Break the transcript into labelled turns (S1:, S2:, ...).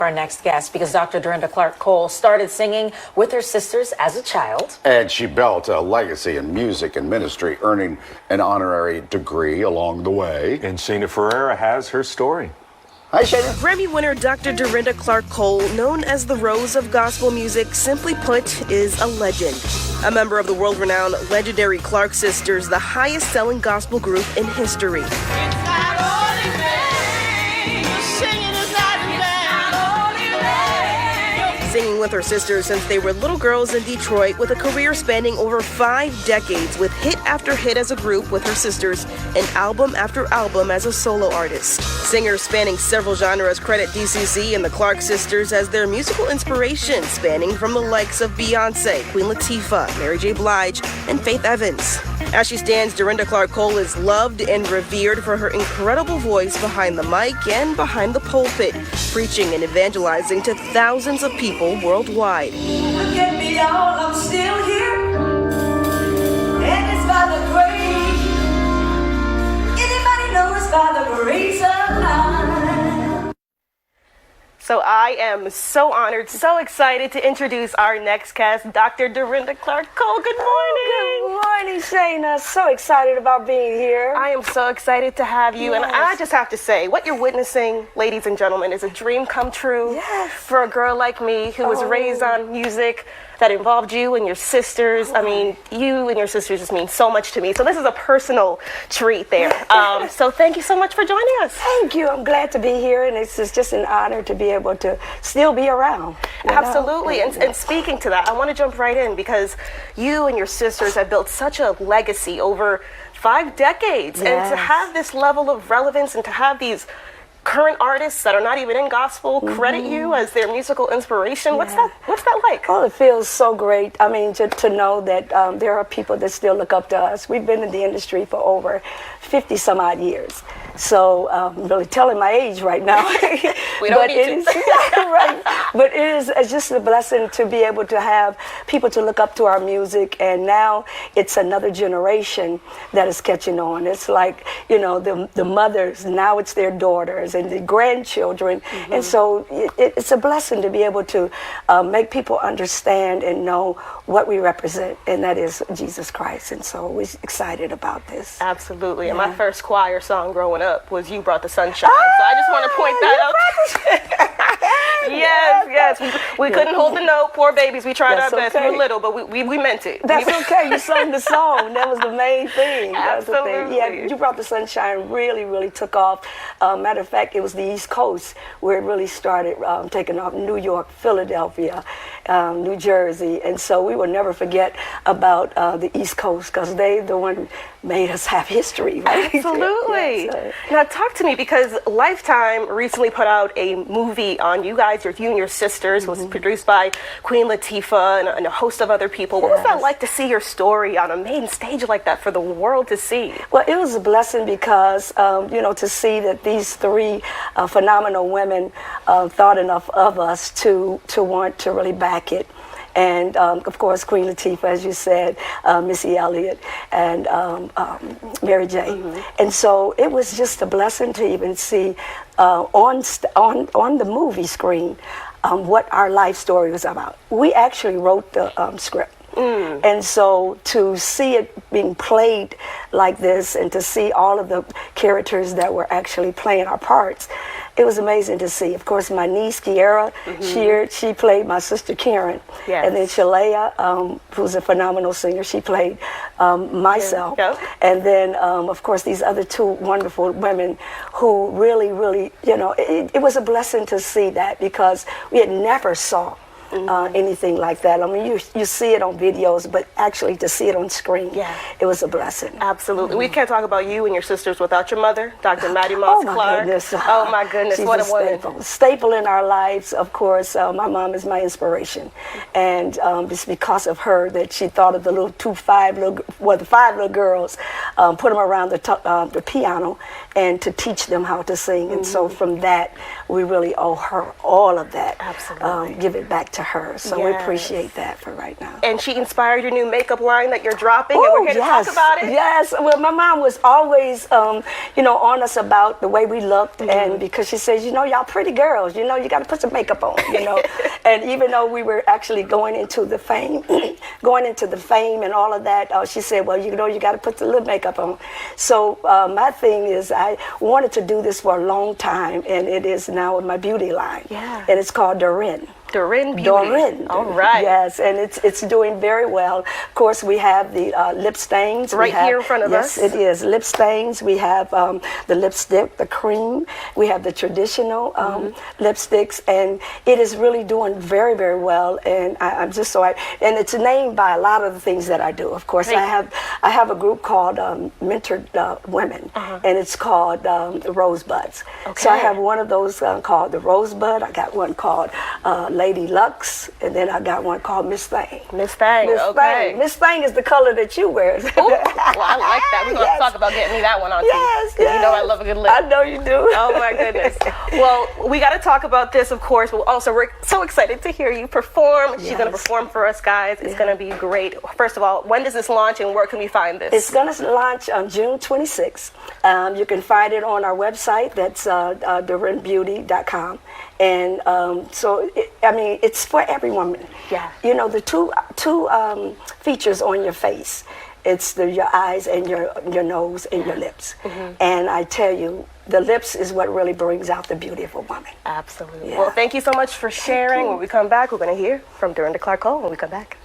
S1: Our next guest, because Dr. Dorinda Clark Cole started singing with her sisters as a child.
S2: And she built a legacy in music and ministry, earning an honorary degree along the way.
S3: And Shayna Ferreira has her story.
S2: Hi, Shayna.
S4: Grammy winner Dr. Dorinda Clark Cole, known as the Rose of Gospel Music, simply put, is a legend. A member of the world-renowned legendary Clark Sisters, the highest-selling gospel group in history. Singing with her sisters since they were little girls in Detroit, with a career spanning over 5 decades, with hit after hit as a group with her sisters and album after album as a solo artist. Singers spanning several genres credit DCC and the Clark Sisters as their musical inspiration, spanning from the likes of Beyonce, Queen Latifah, Mary J. Blige, and Faith Evans. As she stands, Dorinda Clark Cole is loved and revered for her incredible voice behind the mic and behind the pulpit, preaching and evangelizing to thousands of people worldwide.
S5: Look at me, y'all, I'm still here, and it's by the grace. Anybody know it's by the grace of God?
S4: So I am so honored, so excited to introduce our next guest, Dr. Dorinda Clark Cole. Good morning.
S6: Good morning, Shayna. So excited about being here.
S4: I am so excited to have you.
S6: Yes.
S4: And I just have to say, what you're witnessing, ladies and gentlemen, is a dream come true for a girl like me who was raised on music that involved you and your sisters. I mean, you and your sisters just mean so much to me. So this is a personal treat there. So thank you so much for joining us.
S6: Thank you. I'm glad to be here, and it's just an honor to be able to still be around.
S4: Absolutely. And speaking to that, I want to jump right in because you and your sisters have built such a legacy over 5 decades.
S6: Yes.
S4: And to have this level of relevance and to have these current artists that are not even in gospel credit you as their musical inspiration. What's that like?
S6: Oh, it feels so great. I mean, to know that there are people that still look up to us. We've been in the industry for over 50 some odd years. So I'm really telling my age right now.
S4: We don't need to.
S6: Right. But it's just a blessing to be able to have people to look up to our music, and now it's another generation that is catching on. It's like, you know, the mothers, now it's their daughters and the grandchildren. And so it's a blessing to be able to make people understand and know what we represent, and that is Jesus Christ. And so we're excited about this.
S4: Absolutely. And my first choir song growing up was You Brought the Sunshine. So I just want to point that out. Yes. We couldn't hold the note. Poor babies. We tried our best. We were little, but we meant it.
S6: That's okay. You sung the song. That was the main thing. That's the
S4: Absolutely.
S6: thing. Yeah, You Brought the Sunshine really took off. Matter of fact, it was the East Coast where it really started taking off. New York, Philadelphia, New Jersey. And so we will never forget about the East Coast, because they the one made us have history, right?
S4: Absolutely.
S6: Yes.
S4: Now talk to me, because Lifetime recently put out a movie on you guys, you and your sisters. It was produced by Queen Latifah and a host of other people. What was that like to see your story on a main stage like that for the world to see?
S6: Well, it was a blessing because, you know, to see that these 3 phenomenal women thought enough of us to want to really back it. And, of course, Queen Latifah, as you said, Missy Elliott, and Mary J. And so it was just a blessing to even see on the movie screen what our life story was about. We actually wrote the script. And so to see it being played like this, and to see all of the characters that were actually playing our parts, it was amazing to see. Of course, my niece Kiara, she played my sister Karen.
S4: Yes.
S6: And then Shalea, who's a phenomenal singer, she played myself. And then, of course, these other 2 wonderful women who really, you know, it was a blessing to see that, because we had never saw anything like that. I mean, you see it on videos, but actually to see it on screen, it was a blessing.
S4: Absolutely. We can't talk about you and your sisters without your mother, Dr. Maddie Moss Clark.
S6: Goodness.
S4: Oh my goodness,
S6: She's
S4: what a
S6: staple.
S4: woman.
S6: Staple in our lives, of course. My mom is my inspiration, and it's because of her that she thought of the the 5 little girls, put them around the piano, and to teach them how to sing. And so from that, we really owe her all of that.
S4: Absolutely.
S6: Give it back to to her. So we appreciate that for right now.
S4: And she inspired your new makeup line that you're dropping, and we're here to talk about it.
S6: Yes. Well, my mom was always, on us about the way we looked, and because she says, y'all pretty girls, you got to put some makeup on, And even though we were actually going into the fame and all of that, she said, well, you got to put the little makeup on. So my thing is, I wanted to do this for a long time, and it is now my beauty line. Yeah. And it's called Dorrin.
S4: Dorrin Beauty.
S6: Dorrin.
S4: All right.
S6: Yes, and it's doing very well. Of course, we have the lip stains.
S4: Here in front of us.
S6: Yes, it is. Lip stains. We have the lipstick, the cream. We have the traditional lipsticks, and it is really doing very, very well. And I'm just and it's named by a lot of the things that I do. Of course, I have a group called Mentored Women, and it's called the Rosebuds. Okay. So I have one of those called the Rosebud. I got one called Lady Lux, and then I got one called Miss Thing.
S4: Miss Thing, okay.
S6: Miss Thing is the color that you wear.
S4: Ooh, well, I like that. We're going to talk about getting me that one on too.
S6: Yes.
S4: You know I love a good lip.
S6: I know you do.
S4: Oh my goodness. Well, we got to talk about this, of course, but also we're so excited to hear you perform. She's going to perform for us, guys. It's going to be great. First of all, when does this launch, and where can we find this?
S6: It's going to launch on June 26th. You can find it on our website. That's DorrinBeauty.com. And it's for every woman. Yeah. The two features on your face. It's your eyes and your nose and your lips. And I tell you, the lips is what really brings out the beauty of a woman.
S4: Absolutely.
S6: Yeah.
S4: Well, thank you so much for sharing. When we come back, we're going to hear from Dorinda Clark Cole when we come back.